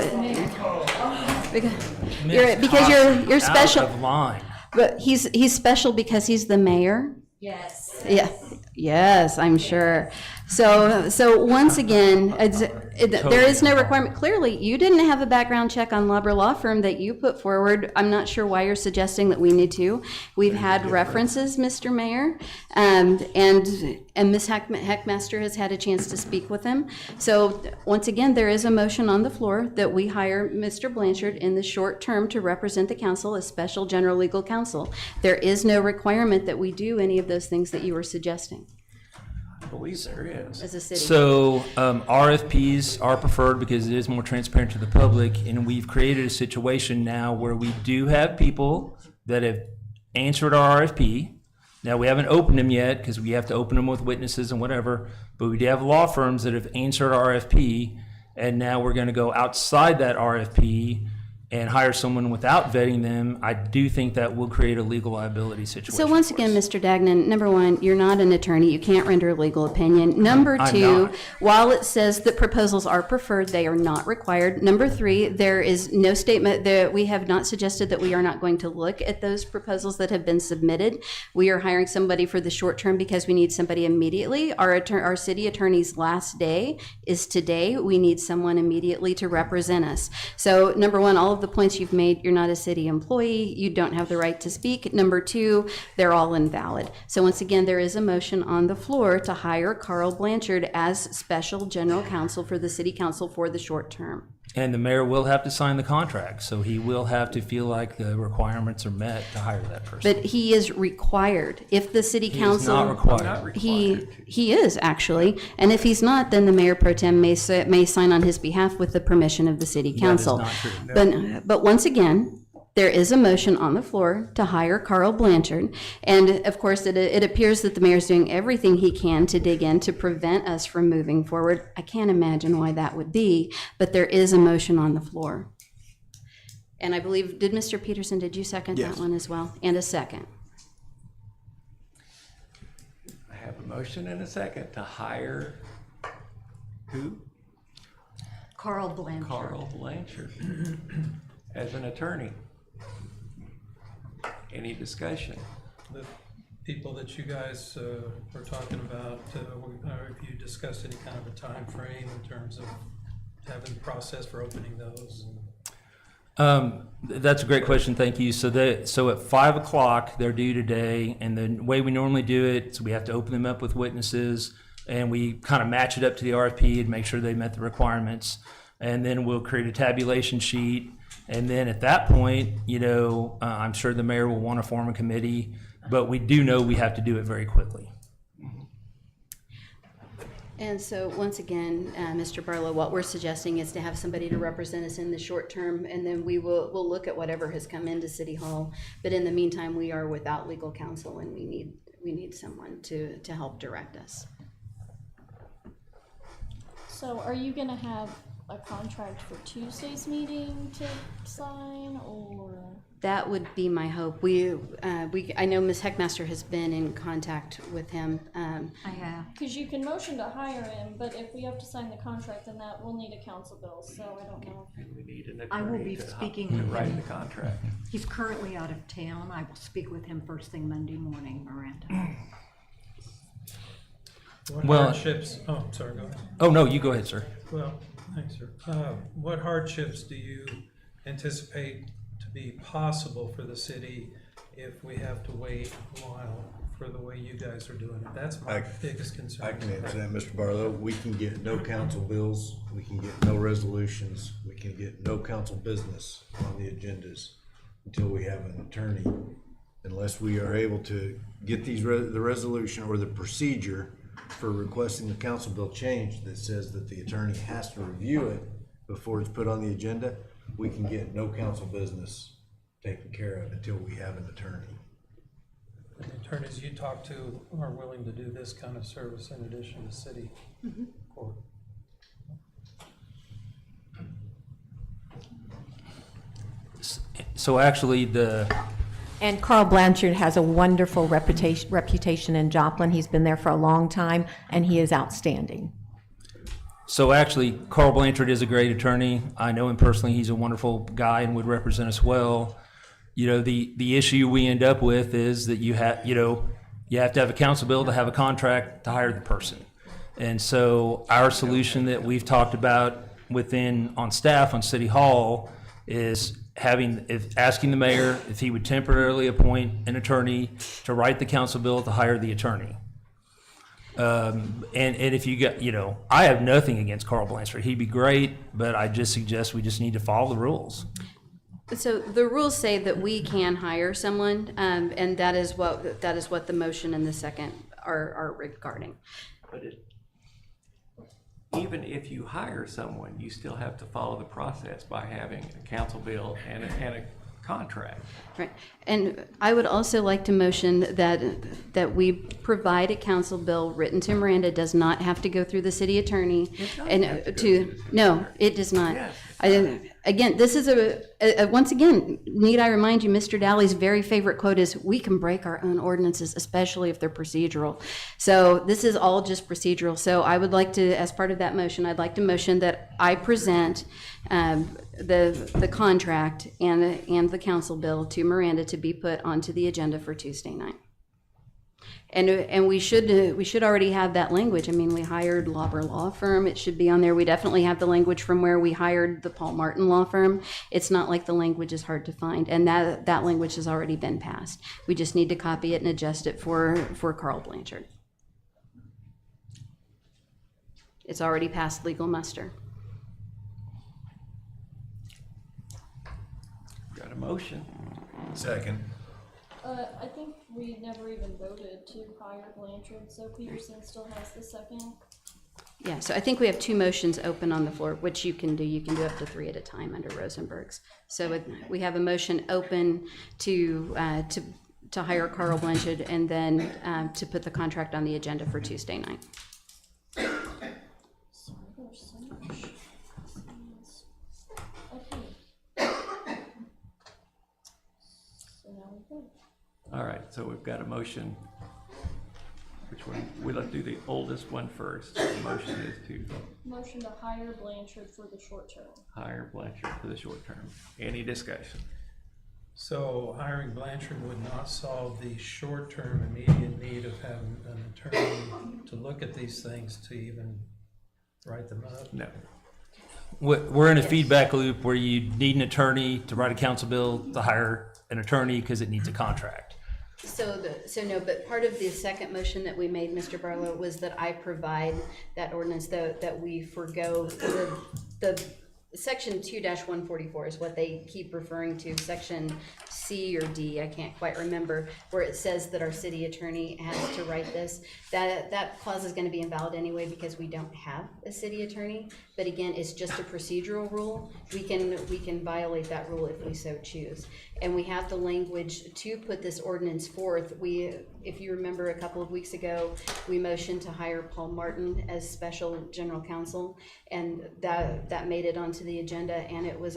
because you're Out special, of line. but he's special because he's the mayor. Yes. Yeah, yes, I'm sure. So once again, there is no requirement. Clearly, you didn't have a background check on Lauber Law Firm that you put forward. I'm not sure why you're suggesting that we need to. We've had references, Mr. Mayor, and Ms. Heckmaster has had a chance to speak with him. So once again, there is a motion on the floor that we hire Mr. Blanchard in the short term to represent the council as special general legal counsel. There is no requirement that we do any of those things that you were suggesting I believe there is. as a city. So RFPs are preferred because it is more transparent to the public, and we've created a situation now where we do have people that have answered our RFP. Now, we haven't opened them yet because we have to open them with witnesses and whatever, but we do have law firms that have answered our RFP, and now we're going to go outside that RFP and hire someone without vetting them. I do think that will create a legal liability situation. So once for again, us. Mr. Dagnan, number one, you're not an attorney. You can't render a legal opinion. Number I'm two, not. while it says that proposals are preferred, they are not required. Number three, there is no statement that we have not suggested that we are not going to look at those proposals that have been submitted. We are hiring somebody for the short term because we need somebody immediately. Our city attorney's last day is today. We need someone immediately to represent us. So number one, all of the points you've made, you're not a city employee, you don't have the right to speak. Number two, they're all invalid. So once again, there is a motion on the floor to hire Carl Blanchard as special general counsel for the city council for the short term. And the mayor will have to sign the contract, so he will have to feel like the requirements are met to hire that person. But he is required. If the city He is council. not required. Not required. He is actually, and if he's not, then the mayor pro tem may sign on his behalf with the permission of the city council. not true. But once again, there is a motion on the floor to hire Carl Blanchard, and of course, it appears that the mayor's doing everything he can to dig in to prevent us from moving forward. I can't imagine why that would be, but there is a motion on the floor. And I believe, did Mr. Peterson, did you second that Yes. one as well? And a second. I have a motion and a second to hire who? Carl Blanchard. Carl Blanchard as an attorney. Any discussion? The people that you guys were talking about, if you discussed any kind of a time frame in terms of having the process for opening those? That's a great question, thank you. So at 5 o'clock, they're due today, and the way we normally do it, so we have to open them up with witnesses, and we kind of match it up to the RFP and make sure they met the requirements. And then we'll create a tabulation sheet, and then at that point, I'm sure the mayor will want to form a committee, but we do know we have to do it very quickly. And so, once again, Mr. Barlow, what we're suggesting is to have somebody to represent us in the short term, and then we'll look at whatever has come into City Hall. But in the meantime, we are without legal counsel, and we need someone to help direct us. So are you gonna have a contract for Tuesday's meeting to sign, or? That would be my hope. I know Ms. Heckmaster has been in contact with him. I have. Cause you can motion to hire him, but if we have to sign the contract, then that will need a council bill, so I don't know. We need an I will attorney be to speaking to with write him. the contract. He's currently out of town. I will speak with him first thing Monday morning, Miranda. What Well- hardships, oh, I'm sorry, go ahead. Oh, no, you go ahead, sir. Well, thanks, sir. What hardships do you anticipate to be possible for the city if we have to wait a while for the way you guys are doing it? That's my biggest concern. I can answer that, Mr. Barlow. We can get no council bills, we can get no resolutions, we can get no council business on the agendas until we have an attorney. Unless we are able to get the resolution or the procedure for requesting the council bill changed that says that the attorney has to review it before it's put on the agenda, we can get no council business taken care of until we have an attorney. And the attorneys you talk to are willing to do this kind of service in addition to city court. So actually, And Carl Blanchard has a wonderful reputation in Joplin. He's been there for a long time, and he is outstanding. Carl Blanchard is a great attorney. I know him personally. He's a wonderful guy and would represent us well. You know, the issue we end up with is that you have to have a council bill to have a contract to hire the person. And so our solution that we've talked about on staff on City Hall is asking the mayor if he would temporarily appoint an attorney to write the council bill to hire the attorney. And if you got, I have nothing against Carl Blanchard. He'd be great, but I just suggest we just need to follow the rules. So the rules say that we can hire someone, and that is what the motion and the second are regarding. But even if you hire someone, you still have to follow the process by having a council bill and a contract. Right, and I would also like to motion that we provide a council bill written to Miranda. Does not have to go through the city attorney. No, it does not. Yes. Again, this is once again, need I remind you, Mr. Daly's very favorite quote is, "We can break our own ordinances, especially if they're procedural." So this is all just procedural. So I would like to, as part of that motion, I'd like to motion that I present the contract and the council bill to Miranda to be put onto the agenda for Tuesday night. And we should already have that language. I mean, we hired Lauber Law Firm. It should be on there. We definitely have the language from where we hired the Paul Martin Law Firm. It's not like the language is hard to find, and that language has already been passed. We just need to copy it and adjust it for Carl Blanchard. It's already passed legal muster. Got a motion? Second. I think we never even voted to hire Blanchard, so Peterson still has the second. Yeah, so I think we have two motions open on the floor, which you can do. You can do up to 3 at a time under Rosenberg's. So we have a motion open to hire Carl Blanchard, and then to put the contract on the agenda for Tuesday night. Sorry, there's so much. Okay. So now we vote. All right, so we've got a motion. Which one? We'll do the oldest one first. The motion is to Motion to hire Blanchard for the short term. hire Blanchard for the short term. Any discussion? So hiring Blanchard would not solve the short-term immediate need of having an attorney to look at these things to even write them up? No. We're in a feedback loop where you need an attorney to write a council bill to hire an attorney because it needs a contract. So no, but part of the second motion that we made, Mr. Barlow, was that I provide that ordinance, that we forego the section 2-144 is what they keep referring to, section C or D, I can't quite remember, where it says that our city attorney has to write this. That clause is going to be invalid anyway because we don't have a city attorney. But again, it's just a procedural rule. We can violate that rule if we so choose. And we have the language to put this ordinance forth. If you remember, a couple of weeks ago, we motioned to hire Paul Martin as special general counsel, and that made it onto the agenda, and it was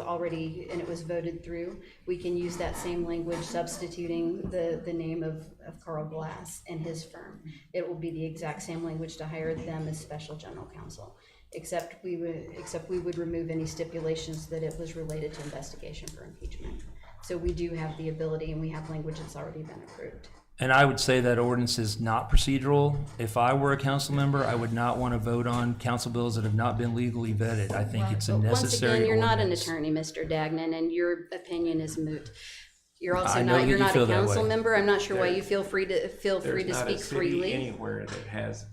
voted through. We can use that same language, substituting the name of Carl Glass and his firm. It will be the exact same language to hire them as special general counsel, except we would remove any stipulations that it was related to investigation for impeachment. So we do have the ability, and we have language that's already been approved. And I would say that ordinance is not procedural. If I were a council member, I would not want to vote on council bills that have not been legally vetted. I think it's a But once necessary again, you're not an ordinance. attorney, Mr. Dagnan, and your opinion is moot. You're also I know not, you're you not feel a that council way. member. I'm not sure why There- you feel free to There's not a speak city freely. anywhere that has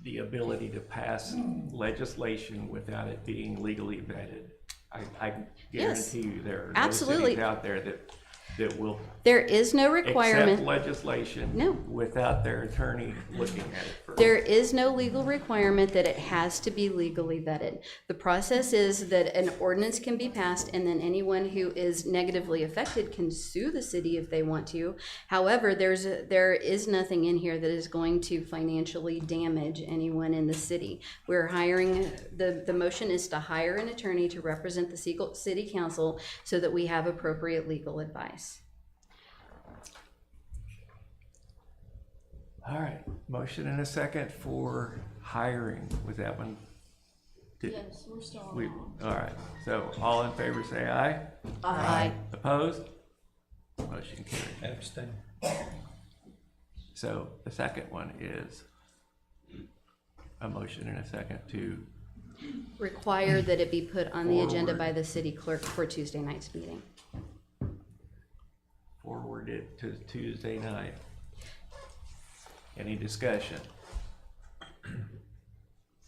the ability to pass legislation without it being legally vetted. I Yes, guarantee you there are no absolutely. cities out there that will There is no accept requirement. legislation No. without their attorney looking at it first. There is no legal requirement that it has to be legally vetted. The process is that an ordinance can be passed and then anyone who is negatively affected can sue the city if they want to. However, there is nothing in here that is going to financially damage anyone in the city. We're hiring, the motion is to hire an attorney to represent the city council so that we have appropriate legal advice. All right, motion and a second for hiring. Was that one? Yes, we're still on We, that one. all right, so all in favor say aye. Aye. Opposed? Motion carried. Abstain. So the second one is a motion and a second to, Require that it be put on the agenda Forward. by the city clerk for Tuesday night's meeting. forward it to Tuesday night. Any discussion?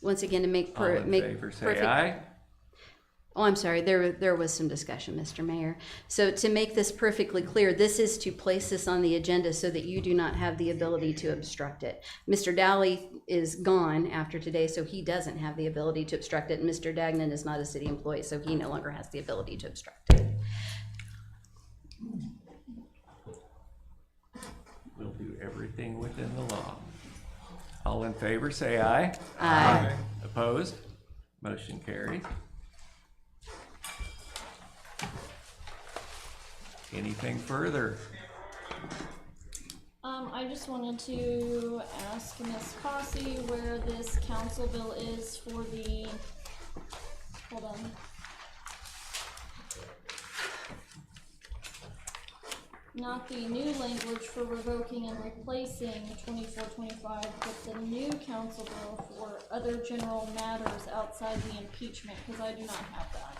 Once again, to make All in favor say aye. Oh, I'm sorry, there was some discussion, Mr. Mayor. So to make this perfectly clear, this is to place this on the agenda so that you do not have the ability to obstruct it. Mr. Dowley is gone after today, so he doesn't have the ability to obstruct it, and Mr. Dagnan is not a city employee, so he no longer has the ability to obstruct it. We'll do everything within the law. All in favor say aye. Aye. Opposed? Motion carries. Anything further? I just wanted to ask Ms. Cossey where this council bill is for the, hold on. Not the new language for revoking and replacing 24-25, but the new council bill for other general matters outside the impeachment, because I do not have that.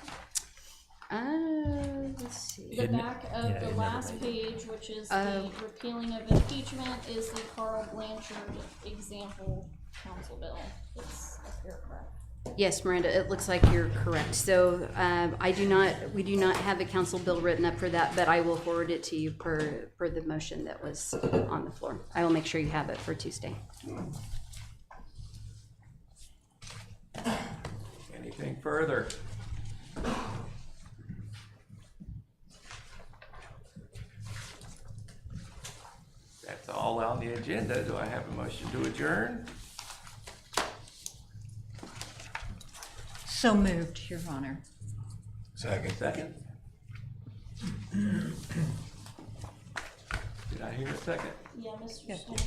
Let's see. The It- back yeah, of it the never last made page, which is Oh. the repealing of impeachment, is the Carl Blanchard example council bill. It's a paragraph. Yes, Miranda, it looks like you're correct. So we do not have a council bill written up for that, but I will forward it to you per the motion that was on the floor. I will make sure you have it for Tuesday. Anything further? That's all on the agenda. Do I have a motion to adjourn? So moved, Your Honor. Second. Did I hear a second? Yeah, Mr. Yes. Stone.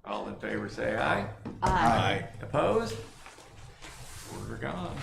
All in favor say aye. Aye. Opposed? We're gone.